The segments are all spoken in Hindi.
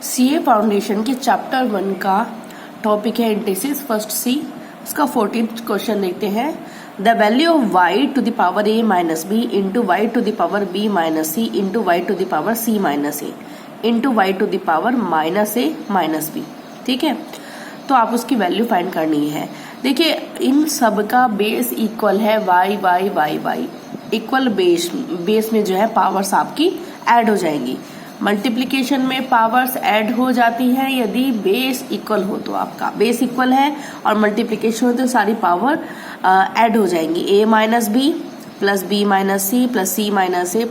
सीए फाउंडेशन के चैप्टर 1 का टॉपिक है इंटीग्रेशन फर्स्ट सी। इसका 14th क्वेश्चन देखते हैं। The value of y to the power a minus b into y to the power b minus c into y to the power c minus a into y to the power minus a minus b. ठीक है, तो आप उसकी वैल्यू फाइंड करनी है। देखिए इन सब का बेस इक्वल है y y y y equal base में जो है पावर्स आपकी ऐड हो जाएंगी। मल्टीप्लिकेशन में पावर्स ऐड हो जाती हैं यदि बेस इक्वल हो, तो आपका बेस इक्वल है और मल्टीप्लिकेशन हो तो सारी पावर ऐड हो जाएंगी। a minus b plus b minus c plus c minus a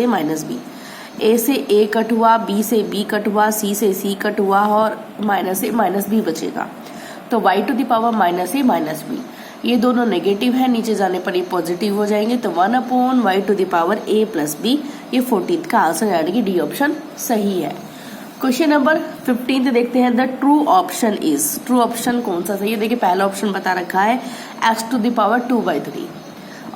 minus b. a से a कट हुआ, b से b कट हुआ, c से c कट हुआ और माइनस ए माइनस बी बचेगा। तो y to the power minus a minus b, ये दोनों नेगेटिव है, नीचे जाने पर ये पॉजिटिव हो जाएंगे। तो 1/y to the power a plus b, ये 14th का आंसर यानी कि डी ऑप्शन सही है। क्वेश्चन नंबर 15 देखते हैं। The true option is, true option कौन सा सही है? देखिए पहला ऑप्शन बता रखा है x टू द पावर 2/3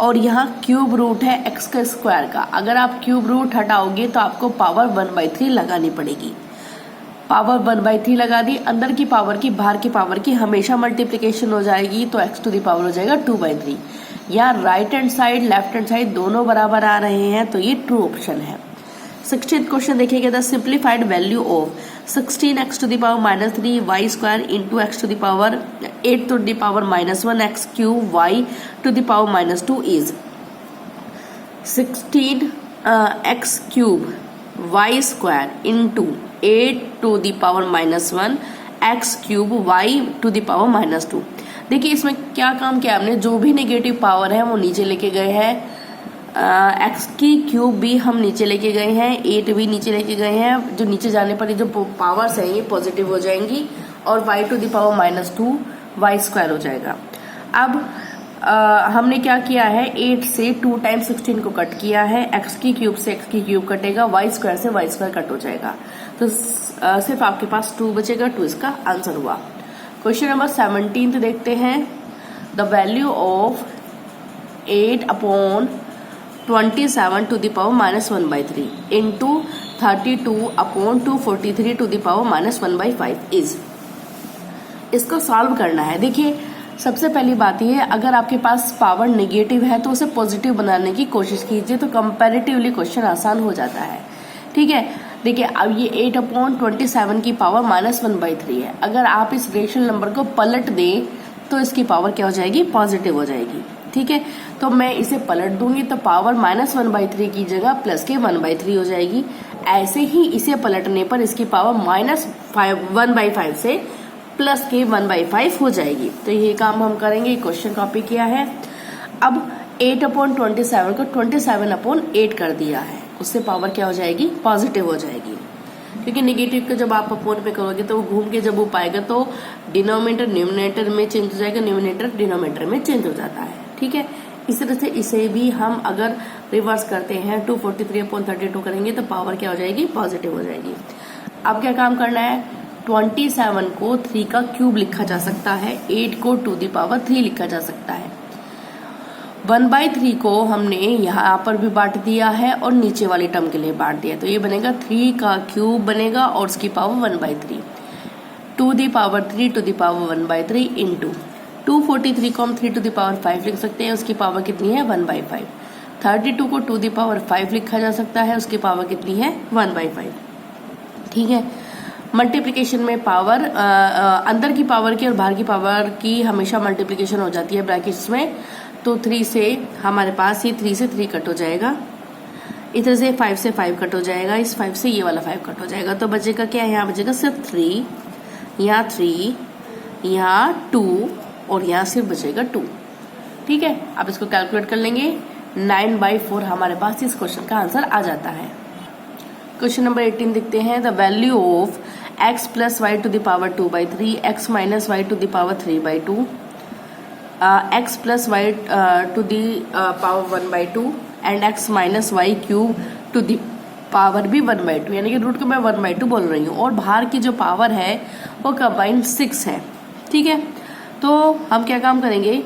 और यहाँ क्यूब रूट है x का स्क्वायर का। अगर आप क्यूब रूट हटाओगे तो आपको पावर 1/3 लगानी पड़ेगी। पावर 1/3 लगा दी, अंदर की पावर की बाहर की पावर की हमेशा मल्टीप्लिकेशन हो जाएगी, तो x टू द पावर हो जाएगा 2/3। या right hand side left hand side दोनों बराबर आ रहे हैं, तो ये ट्रू ऑप्शन है। 16th क्वेश्चन देखिएगा। The simplified value of 16x to the power minus 3 y square into x to the power 8 to the power -1 x cube y to the power -2 is 16x cube y square into 8 to the power -1 x cube y to the power -2। देखिए इसमें क्या काम किया हमने, जो भी नेगेटिव पावर है वो नीचे लेके गए हैं, एक्स की क्यूब भी हम नीचे लेके गए हैं, 8 भी नीचे लेके गए हैं। जो नीचे जाने पर जो पावर्स है ये पॉजिटिव हो जाएंगी और y to the power -2 y square हो जाएगा। अब हमने क्या किया है, 8 से 2 टाइम्स 16 को कट किया है, एक्स की क्यूब से एक्स की क्यूब कटेगा, वाई स्क्वायर से वाई स्क्वायर कट हो जाएगा, तो सिर्फ आपके पास 2 बचेगा। 2 इसका आंसर हुआ। क्वेश्चन नंबर 17 देखते हैं। The value of 8/27 to the power -1/3 into 32/243 to the power -1/5 is, इसको सॉल्व करना है। देखिए सबसे पहली बात यह है, अगर आपके पास पावर नेगेटिव है तो उसे पॉजिटिव बनाने की कोशिश कीजिए, तो कंपैरेटिवली क्वेश्चन आसान हो जाता है। ठीक है, देखिए अब ये 8/27 की पावर -1/3 है। अगर आप इस रेशनल नंबर को पलट दें तो इसकी पावर क्या हो जाएगी, पॉजिटिव हो जाएगी। ठीक है, तो मैं इसे पलट दूंगी तो पावर -1/3 की जगह प्लस के 1/3 हो जाएगी। ऐसे ही इसे पलटने पर इसकी पावर -1/5 से प्लस के 1/5 हो जाएगी। तो ये काम हम करेंगे, क्वेश्चन कॉपी किया है। अब 8/27 को 27/8 कर दिया है, उससे पावर क्या हो जाएगी, पॉजिटिव हो जाएगी। क्योंकि नेगेटिव को जब आप अपोन पे करोगे तो वो घूम के जब ऊपर आएगा तो डिनोमिनेटर न्यूमरेटर में चेंज हो जाएगा, न्यूमरेटर डिनोमिनेटर में चेंज हो जाता है। ठीक है, इस तरह से इसे भी हम अगर रिवर्स करते हैं 243/32 करेंगे तो पावर क्या हो जाएगी, पॉजिटिव हो जाएगी। अब क्या काम करना है, 27 को 3 का क्यूब लिखा जा सकता है, 8 को 2 द पावर 3 लिखा जा सकता है। 1/3 को हमने यहाँ पर भी बांट दिया है और नीचे वाली टर्म के लिए बांट दिया, तो ये बनेगा 3 का क्यूब बनेगा और उसकी power 1/3, 2 the power 3 to the power 1/3 into 243 को हम 3 टू द पावर 5 लिख सकते हैं, उसकी पावर कितनी है, 1/5। 32 को 2 द पावर 5 लिखा जा सकता है, उसकी पावर कितनी है, 1/5। ठीक है, मल्टीप्लिकेशन में पावर अंदर की पावर की और बाहर की पावर की हमेशा मल्टीप्लिकेशन हो जाती है ब्रैकेट्स में, तो 3 से हमारे पास ये 3 से 3 कट हो जाएगा, इधर से 5 से 5 कट हो जाएगा, इस 5 से ये वाला 5 कट हो जाएगा, तो बचेगा क्या, यहाँ बचेगा सिर्फ 3, यहाँ 3, यहाँ 2 और यहाँ सिर्फ बचेगा 2। ठीक है, अब इसको कैलकुलेट कर लेंगे, 9/4 हमारे पास इस क्वेश्चन का आंसर आ जाता है। क्वेश्चन नंबर 18 देखते हैं। The value of x plus y to the power 2/3 x minus y to the power 3/2 x plus y to the power 1/2 and x minus y cube to the power भी 1/2, यानी कि रूट को मैं 1/2 बोल रही हूँ और बाहर की जो पावर है वो कंबाइंड 6 है। ठीक है, तो हम क्या काम करेंगे,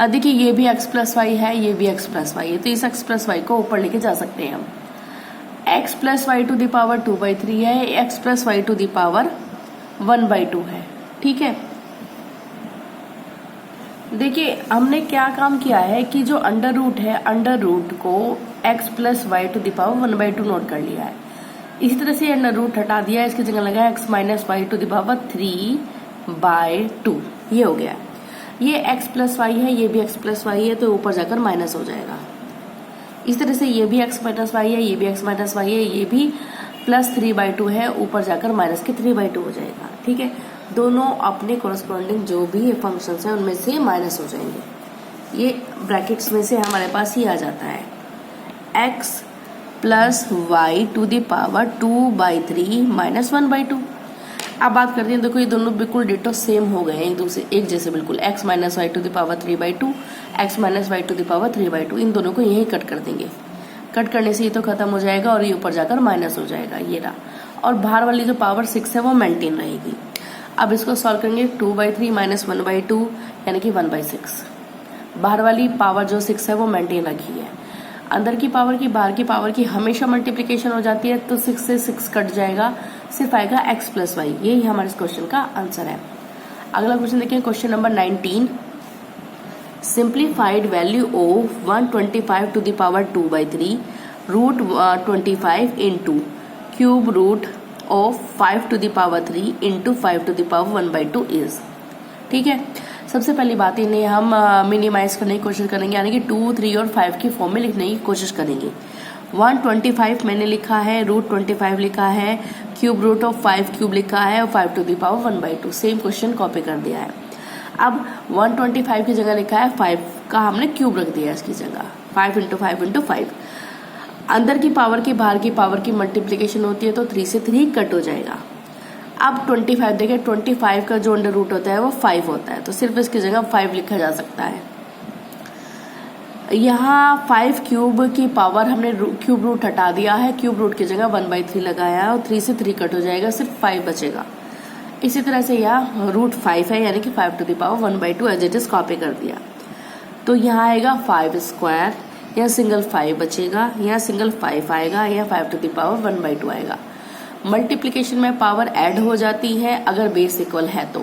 देखिए ये भी x प्लस वाई है, ये भी x प्लस वाई है, तो इस x प्लस वाई को ऊपर लेके जा सकते हैं हम। x plus y to the power 2/3 है, x plus y to the power 1/2 है। ठीक है, देखिए हमने क्या काम किया है कि जो अंडर रूट है, अंडर रूट को x plus y to the power 1/2 note कर लिया है। इसी तरह से अंडर रूट हटा दिया है, इसकी जगह लगा x minus y to the power 3/2। ये हो गया, ये x प्लस वाई है, ये भी x प्लस वाई है, तो ऊपर जाकर माइनस हो जाएगा। इस तरह से ये भी x माइनस वाई है, ये भी x माइनस वाई है, ये भी प्लस 3/2 है, ऊपर जाकर माइनस के 3/2 हो जाएगा। ठीक है, दोनों अपने कोरस्पॉन्डिंग जो भी फंक्शंस हैं उनमें से माइनस हो जाएंगे। ये ब्रैकेट्स में से हमारे पास ही आ जाता है x plus y to the power 2/3 minus 1/2। अब बात करते हैं, देखो ये दोनों बिल्कुल डिटो सेम हो गए हैं, एक दूसरे एक जैसे बिल्कुल। x minus y to the power 3/2, x minus y to the power 3/2, इन दोनों को यही कट कर देंगे। कट करने से ये तो खत्म हो जाएगा और ये ऊपर जाकर माइनस हो जाएगा, ये रहा। और बाहर वाली जो पावर 6 है वो मेंटेन रहेगी। अब इसको सॉल्व करेंगे, 2/3 माइनस 1/2 यानी कि 1/6। बाहर वाली पावर जो 6 है वो मेंटेन रखी है। अंदर की पावर की बाहर की पावर की हमेशा मल्टीप्लीकेशन हो जाती है, तो 6 से 6 कट जाएगा, सिर्फ आएगा x प्लस वाई। यही हमारे इस क्वेश्चन का आंसर है। अगला क्वेश्चन देखिए, question number 19। Simplified value of 125 to the power 2/3 root 25 into cube root of 5 to the power 3 into 5 to the power 1/2 is. ठीक है, सबसे पहली बात इन्हें हम मिनिमाइज करने की कोशिश करेंगे, यानी कि 2, 3 और 5 की फॉर्म में लिखने की कोशिश करेंगे। 125 मैंने लिखा है, रूट 25 लिखा है, क्यूब रूट ऑफ 5 क्यूब लिखा है और 5 to the power 1/2। Same question copy कर दिया है। अब 125 की जगह लिखा है 5 का हमने क्यूब रख दिया इसकी जगह, 5 इंटू 5 इंटू 5। अंदर की पावर की बाहर की पावर की मल्टीप्लीकेशन होती है, तो 3 से 3 कट हो जाएगा। अब 25 देखिए, 25 का जो अंडर रूट होता है वो 5 होता है, तो सिर्फ इसकी जगह 5 लिखा जा सकता है। यहाँ 5 क्यूब की पावर हमने क्यूब रूट हटा दिया है, क्यूब रूट की जगह 1/3 लगाया है और 3 से 3 कट हो जाएगा, सिर्फ 5 बचेगा। इसी तरह से यहाँ रूट 5 है, यानी कि 5 to the power 1/2 as it is copy कर दिया। तो यहाँ आएगा 5 स्क्वायर, यहाँ सिंगल 5 बचेगा, यहाँ सिंगल 5 आएगा, यहाँ 5 टू द पावर 1/2 आएगा। मल्टीप्लिकेशन में पावर ऐड हो जाती है अगर बेस इक्वल है, तो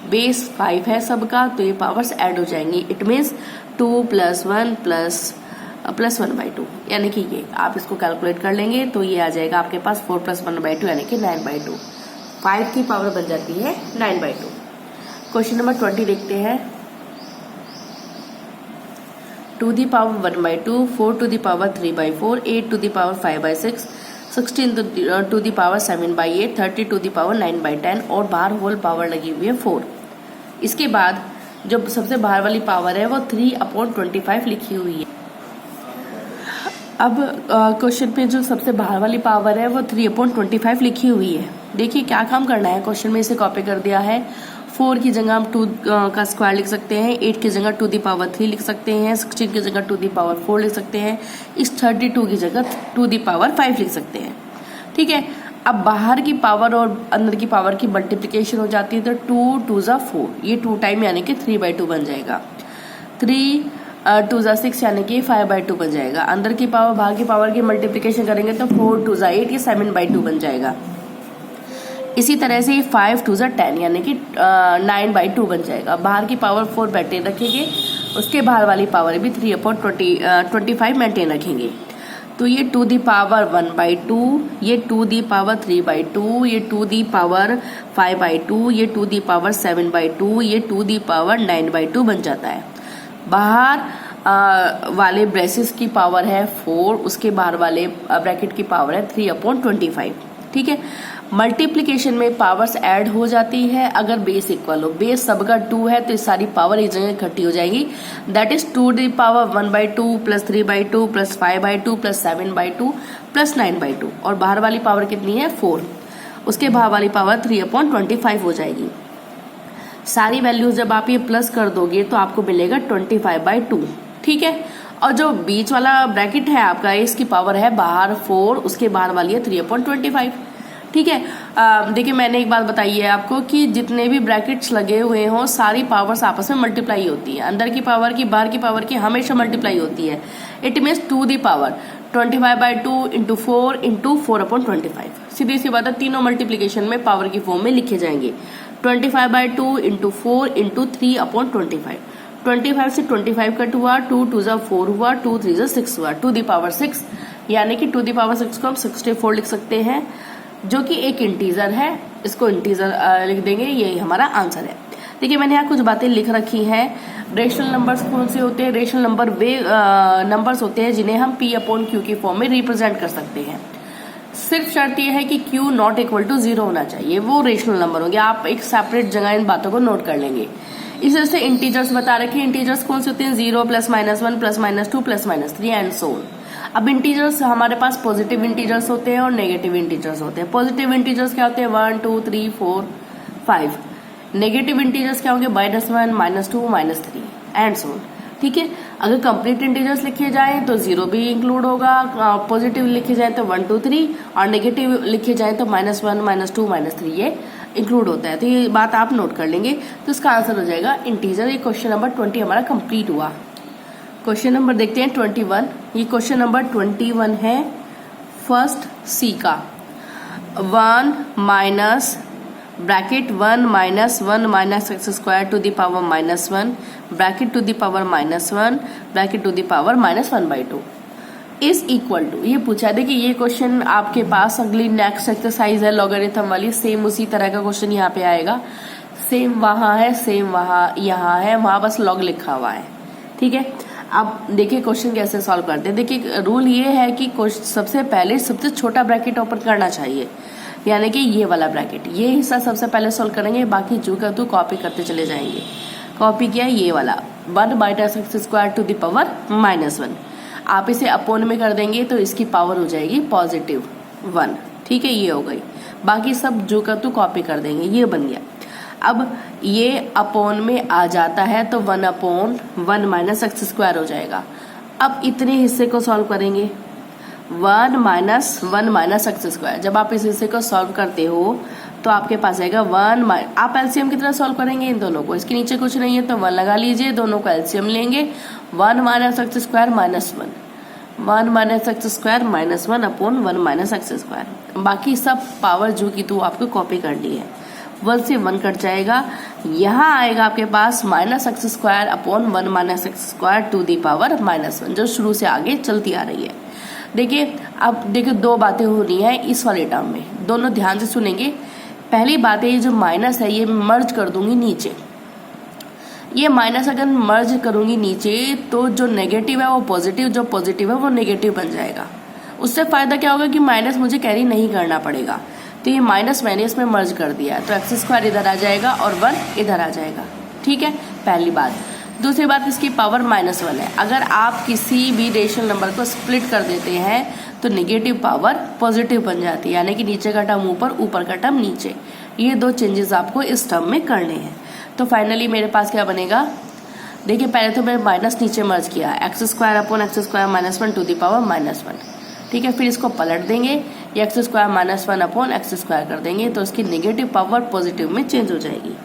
बेस 5 है सबका, तो ये पावर्स ऐड हो जाएंगी। इट मीन्स 2 + 1 + 1/2, यानी कि ये आप इसको कैलकुलेट कर लेंगे तो ये आ जाएगा आपके पास 4 + 1/2 यानी कि 9/2। 5 की पावर बन जाती है 9/2। क्वेश्चन नंबर 20 देखते हैं। 2 the power 1/2, 4 to the power 3/4, 8 to the power 5/6, 16 to the power 7/8, 30 to the power 9/10 और बाहर होल पावर लगी हुई है 4। इसके बाद जो सबसे बाहर वाली पावर है वो 3/25 लिखी हुई है। अब क्वेश्चन पे जो सबसे बाहर वाली पावर है वो 3/25 लिखी हुई है। देखिए क्या काम करना है, क्वेश्चन में इसे कॉपी कर दिया है। 4 की जगह हम 2 का स्क्वायर लिख सकते हैं, 8 की जगह 2 दी पावर 3 लिख सकते हैं, 16 की जगह 2 दी पावर 4 लिख सकते हैं, इस 32 की जगह 2 दी पावर 5 लिख सकते हैं। ठीक है, अब बाहर की पावर और अंदर की पावर की मल्टीप्लिकेशन हो जाती है, तो 2 2 ज़ा 4, ये 2 टाइम यानी कि 3/2 बन जाएगा। 3 2 ज़ा 6 यानी कि 5/2 बन जाएगा। अंदर की पावर बाहर की पावर की मल्टीप्लिकेशन करेंगे तो 4 2 ज़ा 8, ये 7/2 बन जाएगा। इसी तरह से 5 2 ज़ा 10 यानी कि 9/2 बन जाएगा। बाहर की पावर 4 मेंटेन रखेंगे, उसके बाहर वाली पावर भी 3/25 मेंटेन रखेंगे। तो ये 2 दी पावर 1/2, ये 2 दी पावर 3/2, ये 2 दी पावर 5/2, ये 2 दी पावर 7/2, ये 2 दी पावर 9/2 बन जाता है। बाहर वाले ब्रेसेस की पावर है 4, उसके बाहर वाले ब्रैकेट की पावर है 3/25। ठीक है, मल्टीप्लिकेशन में पावर्स ऐड हो जाती है अगर बेस इक्वल हो। बेस सबका 2 है तो इस सारी पावर एक जगह इकट्ठी हो जाएगी। दैट इज 2 दी पावर 1/2 + 3/2 + 5/2 + 7/2 + 9/2 और बाहर वाली पावर कितनी है 4, उसके बाहर वाली पावर 3/25 हो जाएगी। सारी वैल्यूज जब आप ये प्लस कर दोगे तो आपको मिलेगा 25/2। ठीक है, और जो बीच वाला ब्रैकेट है आपका, इसकी पावर है बाहर 4, उसके बाहर वाली है 3/25। ठीक है, देखिए मैंने एक बात बताई है आपको कि जितने भी ब्रैकेट्स लगे हुए हों सारी पावर्स आपस में मल्टीप्लाई होती है। अंदर की पावर की बाहर की पावर की हमेशा मल्टीप्लाई होती है। It means 2 the power 25/2 into 4 into 4/25। सीधी सी बात है, तीनों मल्टीप्लीकेशन में पावर की फॉर्म में लिखे जाएंगे। 25/2 इंटू 4 इंटू 3/25। 25 से 25 कट हुआ, 2 2 जा 4 हुआ, 2 3 जा 6 हुआ, टू दी पावर 6, यानी कि टू दी पावर 6 को हम 64 लिख सकते हैं, जो कि एक इंटीजर है। इसको इंटीजर लिख देंगे, ये हमारा आंसर है। देखिए मैंने यहाँ कुछ बातें लिख रखी हैं। रेशनल नंबर्स कौन से होते हैं? रेशनल नंबर वे नंबर्स होते हैं जिन्हें हम P/Q की फॉर्म में रिप्रेजेंट कर सकते हैं। सिर्फ शर्त यह है कि Q नॉट इक्वल टू 0 होना चाहिए, वो रेशनल नंबर होंगे। आप एक सेपरेट जगह इन बातों को नोट कर लेंगे। इस तरह से इंटीजर्स बता रखे हैं। इंटीजर्स कौन से होते हैं? 0 +-1 +-2 +-3 एंड सो ऑन। अब इंटीजर्स हमारे पास पॉजिटिव इंटीजर्स होते हैं और नेगेटिव इंटीजर्स होते हैं। पॉजिटिव इंटीजर्स क्या होते हैं? 1 2 3 4 5। नेगेटिव इंटीजर्स क्या होंगे? -1 -2 -3 एंड सो ऑन। ठीक है, अगर कंप्लीट इंटीजर्स लिखे जाए तो 0 भी इंक्लूड होगा, पॉजिटिव लिखे जाए तो 1 2 3, और नेगेटिव लिखे जाए तो -1 -2 -3 ये इंक्लूड होता है। तो ये बात आप नोट कर लेंगे। तो इसका आंसर हो जाएगा इंटीजर। ये क्वेश्चन नंबर 20 हमारा कंप्लीट हुआ। क्वेश्चन नंबर देखते हैं 21। ये क्वेश्चन नंबर 21 है फर्स्ट सी का। 1 minus bracket 1 minus 1 minus x square to the power -1 bracket to the power -1 bracket to the power -1/2 is equal to, ये पूछा। देखिए ये क्वेश्चन आपके पास अगली नेक्स्ट एक्सरसाइज है लॉगरिथम वाली, सेम उसी तरह का क्वेश्चन यहाँ पे आएगा। सेम वहां है, सेम वहां यहाँ है, वहां बस लॉग लिखा हुआ है। ठीक है, अब देखिए क्वेश्चन कैसे सॉल्व करते हैं। देखिए रूल ये है कि सबसे पहले सबसे छोटा ब्रैकेट ओपन करना चाहिए, यानी कि ये वाला ब्रैकेट, ये हिस्सा सबसे पहले सॉल्व करेंगे, बाकी जो का तो कॉपी करते चले जाएंगे। कॉपी किया ये वाला 1 minus x square to the power -1, आप इसे अपोन में कर देंगे तो इसकी पावर हो जाएगी +1। ठीक है, ये हो गई। बाकी सब जो का तो कॉपी कर देंगे, ये बन गया। अब ये अपोन में आ जाता है तो 1/1 माइनस एक्स स्क्वायर हो जाएगा। अब इतने हिस्से को सॉल्व करेंगे, 1 माइनस 1 माइनस एक्स स्क्वायर। जब आप इस हिस्से को सॉल्व करते हो तो आपके पास आएगा 1 आप एलसीएम की तरह सॉल्व करेंगे इन दोनों को, इसके नीचे कुछ नहीं है तो 1 लगा लीजिए, दोनों को एलसीएम लेंगे। 1 minus x square -1, 1 minus x square -1/1 minus x square. बाकी सब पावर जो की तो आपको कॉपी करनी है। 1 से 1 कट जाएगा, यहाँ आएगा आपके पास -x²/1 minus x² to the power -1, जो शुरू से आगे चलती आ रही है। देखिए अब देखिए दो बातें हो रही हैं इस वाले टर्म में, दोनों ध्यान से सुनेंगे। पहली बात है, ये जो माइनस है ये मर्ज कर दूंगी नीचे। ये माइनस अगर मर्ज करूंगी नीचे तो जो नेगेटिव है वो पॉजिटिव, जो पॉजिटिव है वो नेगेटिव बन जाएगा। उससे फायदा क्या होगा कि माइनस मुझे कैरी नहीं करना पड़ेगा। तो ये माइनस मैंने इसमें मर्ज कर दिया है, तो x² इधर आ जाएगा और 1 इधर आ जाएगा। ठीक है, पहली बात। दूसरी बात, इसकी पावर -1 है। अगर आप किसी भी रेशनल नंबर को स्प्लिट कर देते हैं तो नेगेटिव पावर पॉजिटिव बन जाती है, यानी कि नीचे का टर्म ऊपर, ऊपर का टर्म नीचे। ये दो चेंजेस आपको इस टर्म में करने हैं। तो फाइनली मेरे पास क्या बनेगा, देखिए पहले तो मैंने माइनस नीचे मर्ज किया, x² -1 टू दी पावर -1। ठीक है, फिर इसको पलट देंगे, ये x² -1 x² कर देंगे तो इसकी नेगेटिव पावर पॉजिटिव में चेंज हो जाएगी।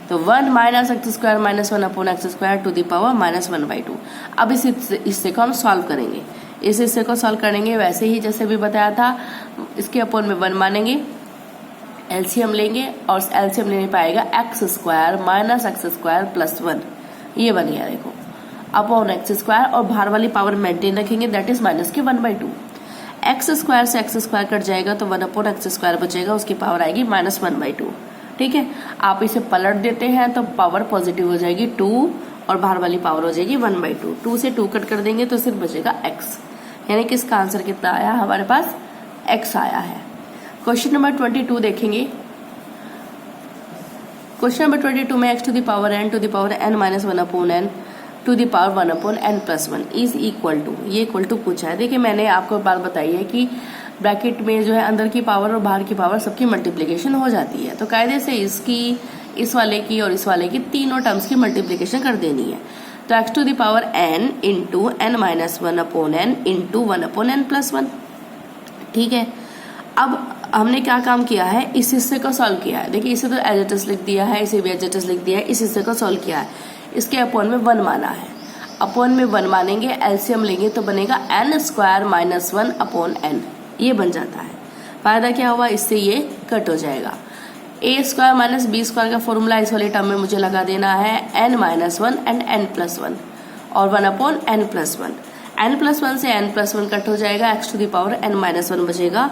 तो 1 minus x² -1 x² to the power -1/2। अब इस हिस्से को हम सॉल्व करेंगे। इस हिस्से को सॉल्व करेंगे वैसे ही जैसे भी बताया था, इसके अपोन में 1 मानेंगे, एलसीएम लेंगे और एलसीएम लेने पाएगा x² -x² +1, ये बन गया देखो, अपॉन x² और बाहर वाली पावर मेंटेन रखेंगे, दैट इज -1/2। x² से x² कट जाएगा तो 1/x² बचेगा, उसकी पावर आएगी -1/2। ठीक है, आप इसे पलट देते हैं तो पावर पॉजिटिव हो जाएगी 2 और बाहर वाली पावर हो जाएगी 1/2। 2 से 2 कट कर देंगे तो सिर्फ बचेगा x, यानी कि इसका आंसर कितना आया हमारे पास, x आया है। क्वेश्चन नंबर 22 देखेंगे। क्वेश्चन नंबर 22 में x to the power n to the power n minus 1/n to the power 1/n+1 is equal to, ये इक्वल टू पूछा है। देखिए मैंने आपको बात बताई है कि ब्रैकेट में जो है अंदर की पावर और बाहर की पावर सबकी मल्टीप्लिकेशन हो जाती है, तो कायदे से इसकी, इस वाले की और इस वाले की तीनों टर्म्स की मल्टीप्लिकेशन कर देनी है। तो x to the power n into n-1/n into 1/n+1। ठीक है, अब हमने क्या काम किया है, इस हिस्से को सॉल्व किया है। देखिए इसे तो एज लिख दिया है, इसे भी एज लिख दिया है, इस हिस्से को सॉल्व किया है, इसके अपॉन में 1 माना है। अपॉन में 1 मानेंगे, एलसीएम लेंगे तो बनेगा n square minus 1 upon n, ये बन जाता है। फायदा क्या हुआ, इससे ये कट हो जाएगा। A square minus b square का फॉर्मूला इस वाले टर्म में मुझे लगा देना है n minus 1 and n plus 1 और 1 upon n plus 1। n plus 1 से n प्लस 1 कट हो जाएगा, x to the power n minus 1 बचेगा।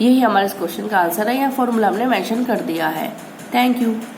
यही हमारे इस क्वेश्चन का आंसर है, यह फॉर्मूला हमने मेंशन कर दिया है। Thank you.